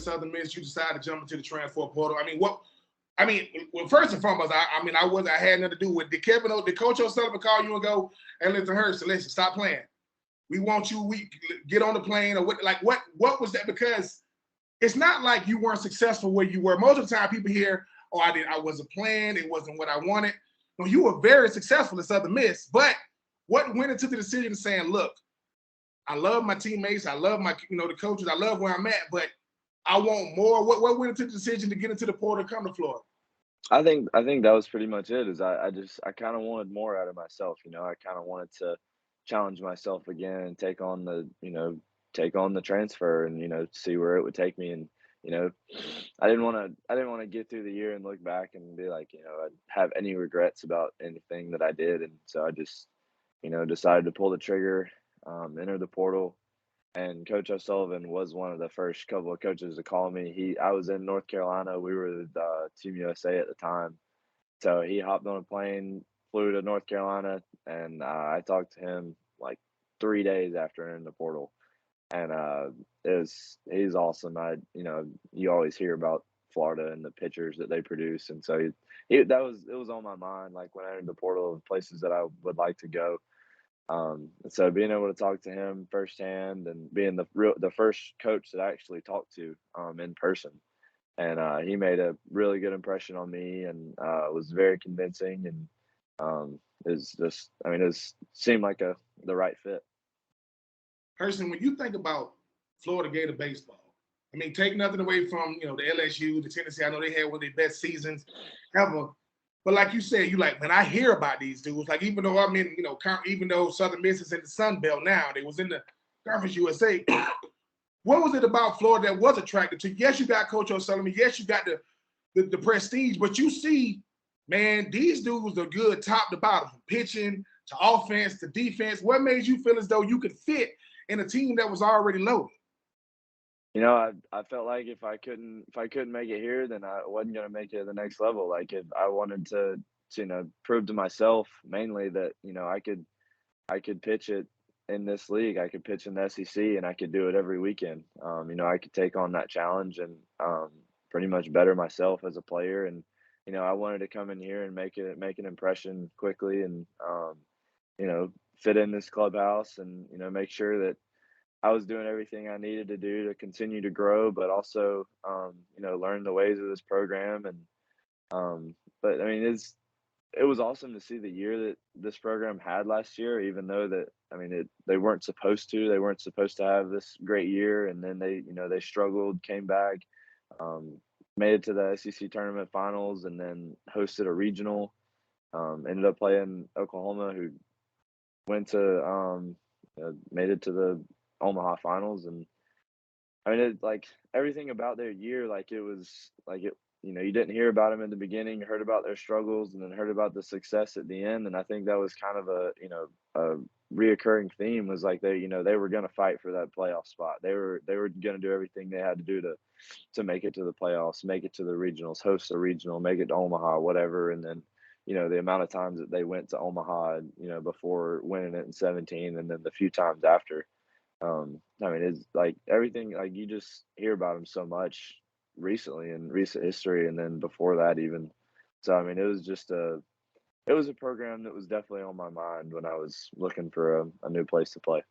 at Southern Miss, you decided to jump into the transfer portal. Well, first and foremost, I had nothing to do with. Did Coach O'Sullivan call you and go, "Hey, listen, Hurston, listen, stop playing. We want you. We get on the plane," or what? Like, what was that? Because it's not like you weren't successful where you were. Most of the time, people hear, "Oh, I wasn't playing. It wasn't what I wanted." No, you were very successful at Southern Miss. But what went into the decision of saying, "Look, I love my teammates. I love my, the coaches. I love where I'm at, but I want more." What went into the decision to get into the portal and come to Florida? I think that was pretty much it. Is I kind of wanted more out of myself. I kind of wanted to challenge myself again and take on the transfer and see where it would take me. And you know, I didn't want to get through the year and look back and be like I'd have any regrets about anything that I did. And so I just decided to pull the trigger, enter the portal. And Coach O'Sullivan was one of the first couple of coaches to call me. I was in North Carolina. We were Team USA at the time, so he hopped on a plane, flew to North Carolina, and I talked to him like 3 days after entering the portal. And he's awesome. You always hear about Florida and the pitchers that they produce, and so it was on my mind like when I entered the portal of places that I would like to go. And so being able to talk to him firsthand and being the first coach that I actually talked to in person, and he made a really good impression on me and was very convincing and is just it seemed like the right fit. Hurston, when you think about Florida Gator baseball, take nothing away from the LSU, the Tennessee. I know they had one of their best seasons ever. But like you said, man, I hear about these dudes. Like even though even though Southern Miss is in the Sun Belt now, they was in the Conference USA. What was it about Florida that was attractive to you? Yes, you got Coach O'Sullivan. Yes, you got the prestige. But you see, man, these dudes are good top to bottom, from pitching to offense to defense. What made you feel as though you could fit in a team that was already loaded? I felt like if I couldn't make it here, then I wasn't gonna make it at the next level. Like if I wanted to prove to myself mainly that I could pitch it in this league. I could pitch in the SEC, and I could do it every weekend. I could take on that challenge and pretty much better myself as a player. And I wanted to come in here and make an impression quickly, and fit in this clubhouse, and make sure that I was doing everything I needed to do to continue to grow, but also, learn the ways of this program. And, but it was awesome to see the year that this program had last year, even though that, they weren't supposed to. They weren't supposed to have this great year. And then they struggled, came back, made it to the SEC tournament finals, and then hosted a regional, ended up playing Oklahoma, who went to, made it to the Omaha finals. And everything about their year, it was like it. You didn't hear about them in the beginning. You heard about their struggles, and then heard about the success at the end. And I think that was kind of a reoccurring theme, was like they were going to fight for that playoff spot. They were going to do everything they had to do to make it to the playoffs, make it to the regionals, host a regional, make it to Omaha, whatever. And then the amount of times that they went to Omaha, before winning it in 17, and then the few times after. It's like everything, like you just hear about them so much recently in recent history, and then before that even. So it was a program that was definitely on my mind when I was looking for a new place to play.